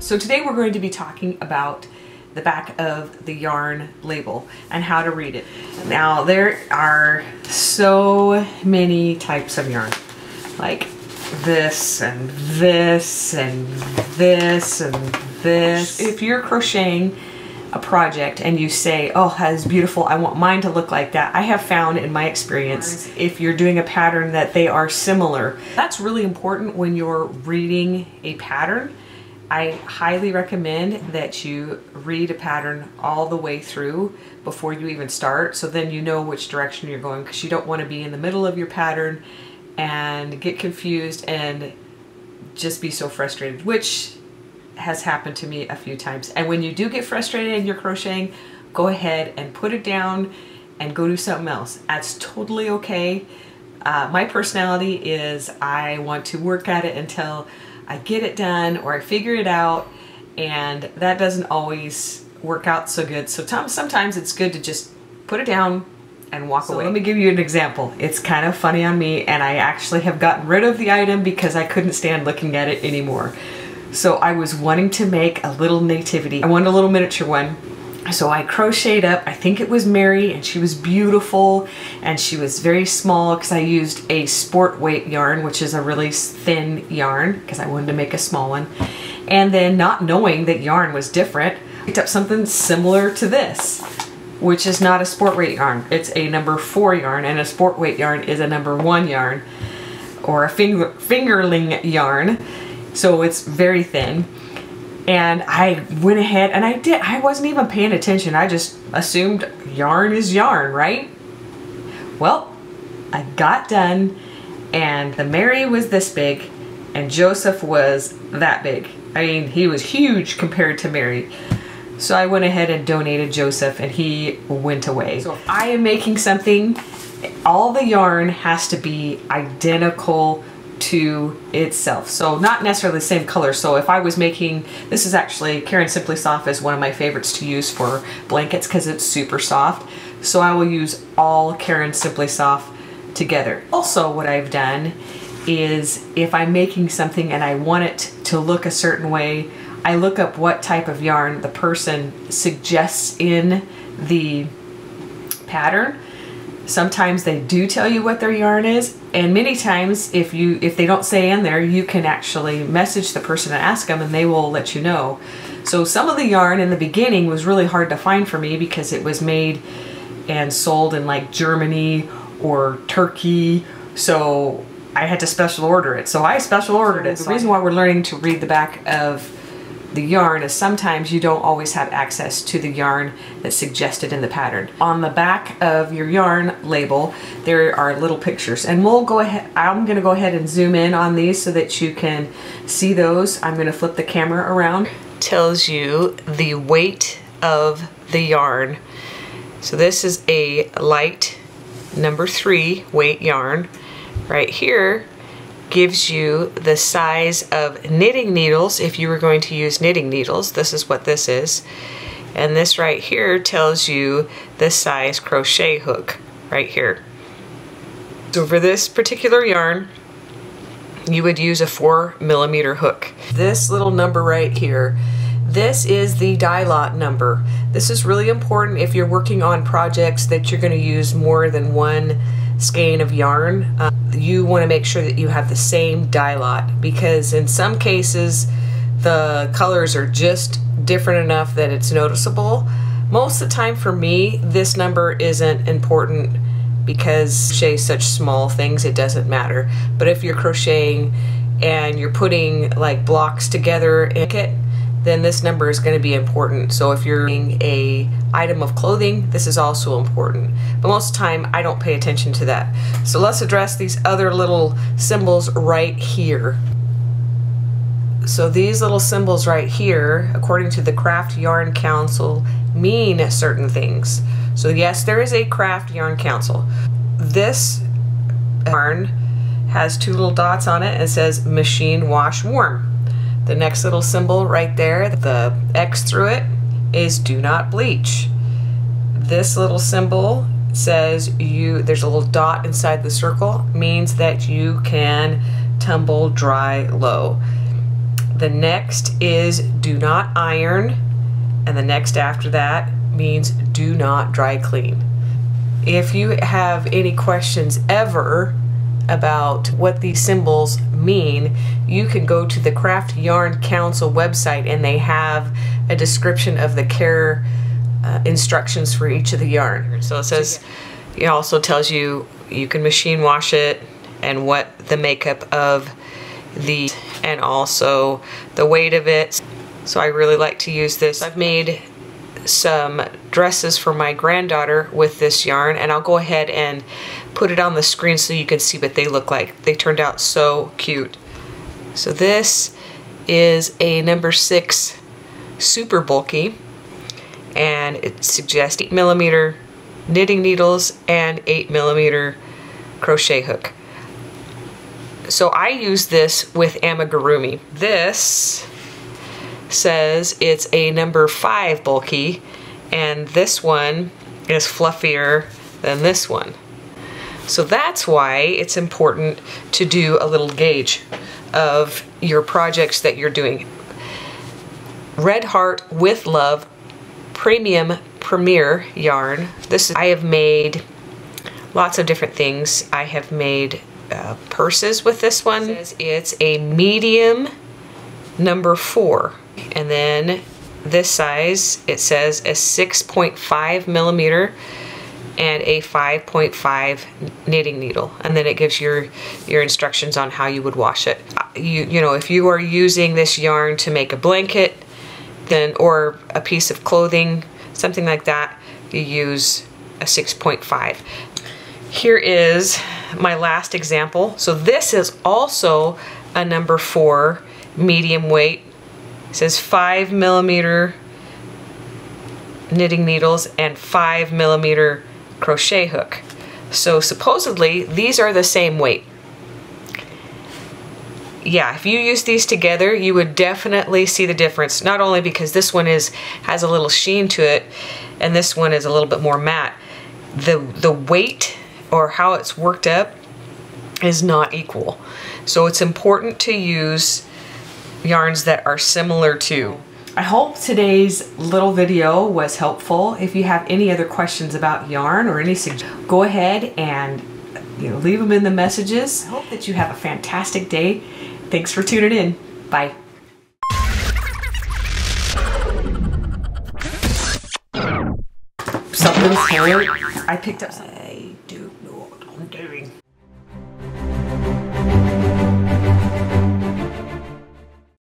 So today we're going to be talking about the back of the yarn label and how to read it. Now there are so many types of yarn, like this and this and this and this. If you're crocheting a project and you say, oh, that is beautiful, I want mine to look like that, I have found in my experience, if you're doing a pattern, that they are similar. That's really important when you're reading a pattern. I highly recommend that you read a pattern all the way through before you even start, so then you know which direction you're going, because you don't want to be in the middle of your pattern and get confused and just be so frustrated, which has happened to me a few times. And when you do get frustrated and you're crocheting, go ahead and put it down and go do something else. That's totally okay. My personality is I want to work at it until I get it done or I figure it out, and that doesn't always work out so good. So sometimes it's good to just put it down and walk away. Let me give you an example. It's kind of funny on me, and I actually have gotten rid of the item because I couldn't stand looking at it anymore. So I was wanting to make a little nativity. I wanted a little miniature one. So I crocheted up, I think it was Mary, and she was beautiful, and she was very small because I used a sport weight yarn, which is a really thin yarn, because I wanted to make a small one. And then, not knowing that yarn was different, I picked up something similar to this, which is not a sport weight yarn. It's a number 4 yarn, and a sport weight yarn is a number 1 yarn, or a fingerling yarn. So it's very thin. And I went ahead and I wasn't even paying attention. I just assumed yarn is yarn, right? Well, I got done, and the Mary was this big and Joseph was that big. I mean, he was huge compared to Mary. So I went ahead and donated Joseph, and he went away. So if I am making something, all the yarn has to be identical to itself, so not necessarily the same color. So if I was making, this is actually, Caron Simply Soft is one of my favorites to use for blankets because it's super soft, so I will use all Caron Simply Soft together. Also, what I've done is, if I'm making something and I want it to look a certain way, I look up what type of yarn the person suggests in the pattern. Sometimes they do tell you what their yarn is, and many times if they don't say in there, you can actually message the person and ask them, and they will let you know. So some of the yarn in the beginning was really hard to find for me because it was made and sold in like Germany or Turkey, so I had to special order it. So I special ordered it. The reason why we're learning to read the back of the yarn is sometimes you don't always have access to the yarn that's suggested in the pattern. On the back of your yarn label, there are little pictures, and we'll go ahead, I'm going to go ahead and zoom in on these so that you can see those. I'm going to flip the camera around. Tells you the weight of the yarn. So this is a light number 3 weight yarn. Right here gives you the size of knitting needles if you were going to use knitting needles. This is what this is. And this right here tells you the size crochet hook right here. So for this particular yarn, you would use a 4mm hook. This little number right here, this is the die lot number. This is really important if you're working on projects that you're going to use more than one skein of yarn. You want to make sure that you have the same die lot, because in some cases the colors are just different enough that it's noticeable. Most of the time for me, this number isn't important because crochet such small things, it doesn't matter. But if you're crocheting and you're putting like blocks together in it, then this number is going to be important. So if you're doing a item of clothing, this is also important. But most of the time, I don't pay attention to that. So let's address these other little symbols right here. So these little symbols right here, according to the Craft Yarn Council, mean certain things. So yes, there is a Craft Yarn Council. This yarn has 2 little dots on it and it says machine wash warm. The next little symbol right there, the X through it, is do not bleach. This little symbol says there's a little dot inside the circle, means that you can tumble dry low. The next is do not iron, and the next after that means do not dry clean. If you have any questions ever about what these symbols mean, you can go to the Craft Yarn Council website, and they have a description of the care instructions for each of the yarn. So it says, it also tells you you can machine wash it and what the makeup of the, and also the weight of it. So I really like to use this. I've made some dresses for my granddaughter with this yarn, and I'll go ahead and put it on the screen so you can see what they look like. They turned out so cute. So this is a number 6 super bulky, and it suggests 8mm knitting needles and 8mm crochet hook. So I use this with amigurumi. This says it's a number 5 bulky, and this one is fluffier than this one. So that's why it's important to do a little gauge of your projects that you're doing. Red Heart with Love Premium Premier yarn. I have made lots of different things. I have made purses with this one. It's a medium number 4, and then this size, it says a 6.5mm and a 5.5 knitting needle, and then it gives your instructions on how you would wash it. You know, if you are using this yarn to make a blanket, then or a piece of clothing, something like that, you use a 6.5. Here is my last example. So this is also a number 4 medium weight. It says 5mm knitting needles and 5mm crochet hook. So supposedly these are the same weight. Yeah, if you use these together, you would definitely see the difference. Not only because this one has a little sheen to it, and this one is a little bit more matte. The weight, or how it's worked up, is not equal. So it's important to use yarns that are similar to. I hope today's little video was helpful. If you have any other questions about yarn or any suggestions, go ahead and leave them in the messages. I hope that you have a fantastic day. Thanks for tuning in. Bye. Something's here. I picked up something.